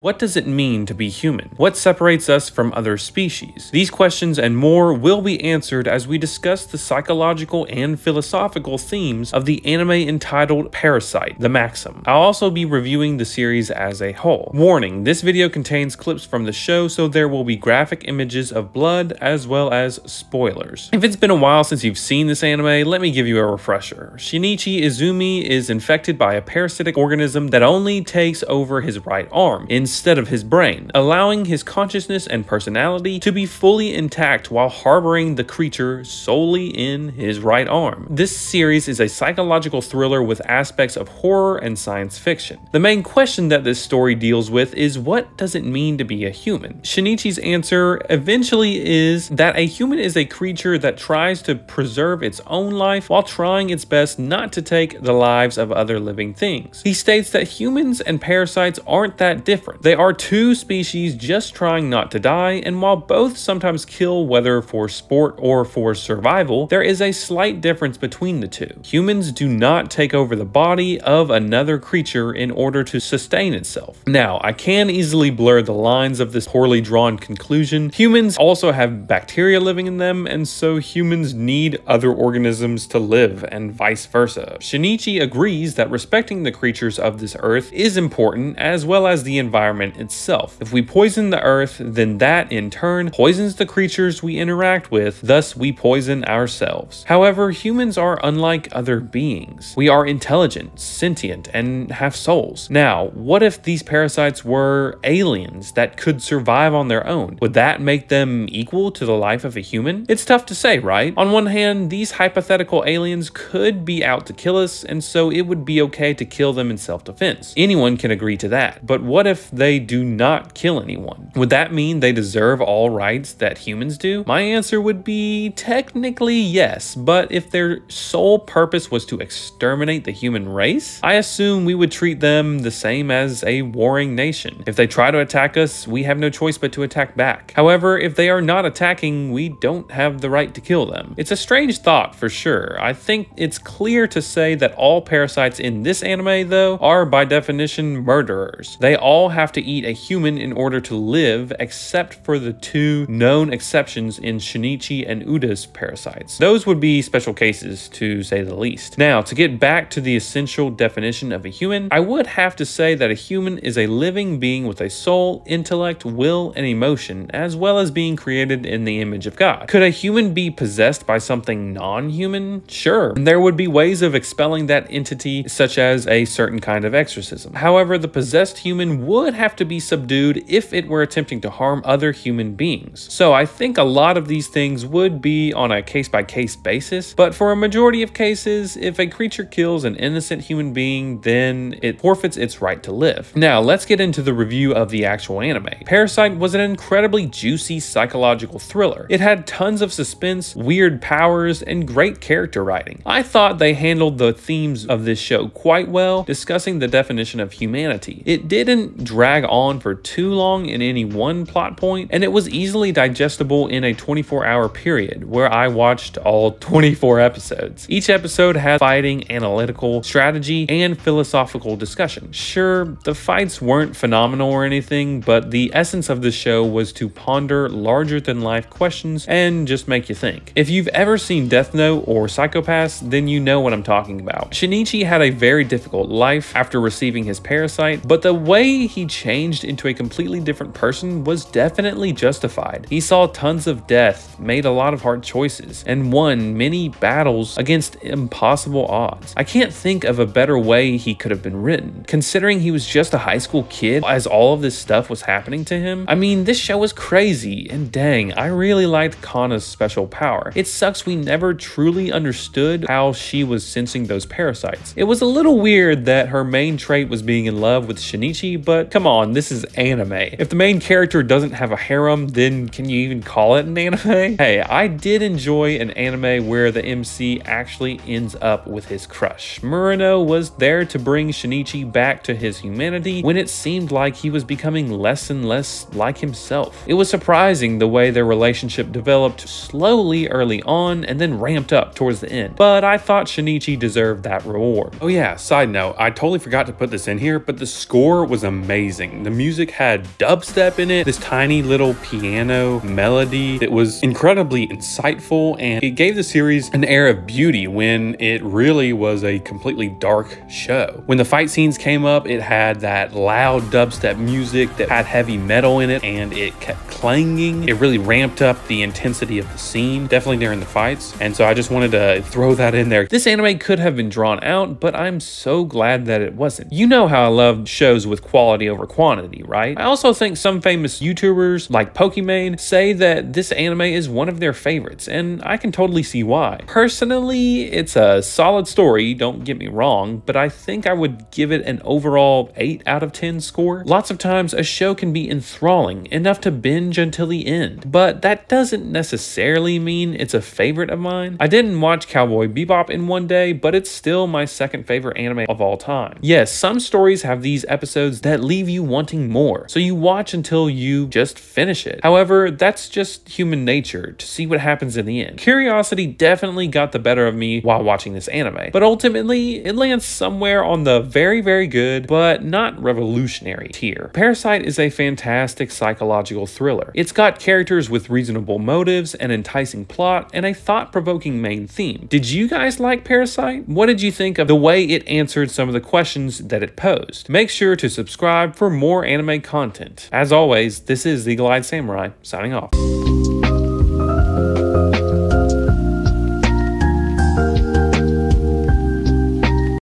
What does it mean to be human? What separates us from other species? These questions and more will be answered as we discuss the psychological and philosophical themes of the anime entitled Parasyte, the Maxim. I'll also be reviewing the series as a whole. Warning, this video contains clips from the show, so there will be graphic images of blood as well as spoilers. If it's been a while since you've seen this anime, let me give you a refresher. Shinichi Izumi is infected by a parasitic organism that only takes over his right arm instead of his brain, allowing his consciousness and personality to be fully intact while harboring the creature solely in his right arm. This series is a psychological thriller with aspects of horror and science fiction. The main question that this story deals with is, what does it mean to be a human? Shinichi's answer eventually is that a human is a creature that tries to preserve its own life while trying its best not to take the lives of other living things. He states that humans and parasites aren't that different. They are two species just trying not to die, and while both sometimes kill, whether for sport or for survival, there is a slight difference between the two. Humans do not take over the body of another creature in order to sustain itself. Now, I can easily blur the lines of this poorly drawn conclusion. Humans also have bacteria living in them, and so humans need other organisms to live, and vice versa. Shinichi agrees that respecting the creatures of this earth is important, as well as the environment itself. If we poison the earth, then that in turn poisons the creatures we interact with, thus we poison ourselves. However, humans are unlike other beings. We are intelligent, sentient, and have souls. Now, what if these parasites were aliens that could survive on their own? Would that make them equal to the life of a human? It's tough to say, right? On one hand, these hypothetical aliens could be out to kill us, and so it would be okay to kill them in self-defense. Anyone can agree to that. But what if they do not kill anyone? Would that mean they deserve all rights that humans do? My answer would be technically yes, but if their sole purpose was to exterminate the human race, I assume we would treat them the same as a warring nation. If they try to attack us, we have no choice but to attack back. However, if they are not attacking, we don't have the right to kill them. It's a strange thought for sure. I think it's clear to say that all parasites in this anime, though, are by definition murderers. They all have to eat a human in order to live, except for the two known exceptions in Shinichi and Uda's parasites. Those would be special cases, to say the least. Now, to get back to the essential definition of a human, I would have to say that a human is a living being with a soul, intellect, will, and emotion, as well as being created in the image of God. Could a human be possessed by something non-human? Sure. There would be ways of expelling that entity, such as a certain kind of exorcism. However, the possessed human would have to be subdued if it were attempting to harm other human beings. So I think a lot of these things would be on a case-by-case basis, but for a majority of cases, if a creature kills an innocent human being, then it forfeits its right to live. Now, let's get into the review of the actual anime. Parasyte was an incredibly juicy psychological thriller. It had tons of suspense, weird powers, and great character writing. I thought they handled the themes of this show quite well, discussing the definition of humanity. It didn't drag on for too long in any one plot point, and it was easily digestible in a 24-hour period where I watched all 24 episodes. Each episode had fighting, analytical, strategy, and philosophical discussion. Sure, the fights weren't phenomenal or anything, but the essence of the show was to ponder larger-than-life questions and just make you think. If you've ever seen Death Note or Psychopaths, then you know what I'm talking about. Shinichi had a very difficult life after receiving his parasite, but the way he changed into a completely different person was definitely justified. He saw tons of death, made a lot of hard choices, and won many battles against impossible odds. I can't think of a better way he could have been written, considering he was just a high school kid as all of this stuff was happening to him. I mean, this show was crazy, and dang, I really liked Kana's special power. It sucks we never truly understood how she was sensing those parasites. It was a little weird that her main trait was being in love with Shinichi, but come on, this is anime. If the main character doesn't have a harem, then can you even call it an anime? Hey, I did enjoy an anime where the MC actually ends up with his crush. Murano was there to bring Shinichi back to his humanity when it seemed like he was becoming less and less like himself. It was surprising the way their relationship developed slowly early on and then ramped up towards the end, but I thought Shinichi deserved that reward. Oh yeah, side note, I totally forgot to put this in here, but the score was amazing. amazing. The music had dubstep in it, this tiny little piano melody that was incredibly insightful, and it gave the series an air of beauty when it really was a completely dark show. When the fight scenes came up, it had that loud dubstep music that had heavy metal in it, and it kept clanging. It really ramped up the intensity of the scene, definitely during the fights, and so I just wanted to throw that in there. This anime could have been drawn out, but I'm so glad that it wasn't. You know how I love shows with quality over quantity, right? I also think some famous YouTubers like Pokimane say that this anime is one of their favorites, and I can totally see why. Personally, it's a solid story, don't get me wrong, but I think I would give it an overall 8 out of 10 score. Lots of times a show can be enthralling, enough to binge until the end, but that doesn't necessarily mean it's a favorite of mine. I didn't watch Cowboy Bebop in one day, but it's still my second favorite anime of all time. Yes, some stories have these episodes that leave you wanting more, so you watch until you just finish it. However, that's just human nature, to see what happens in the end. Curiosity definitely got the better of me while watching this anime, but ultimately it lands somewhere on the very, very good, but not revolutionary tier. Parasyte is a fantastic psychological thriller. It's got characters with reasonable motives, an enticing plot, and a thought-provoking main theme. Did you guys like Parasyte? What did you think of the way it answered some of the questions that it posed? Make sure to subscribe for more anime content. As always, this is Eagle-Eyed Samurai, signing off.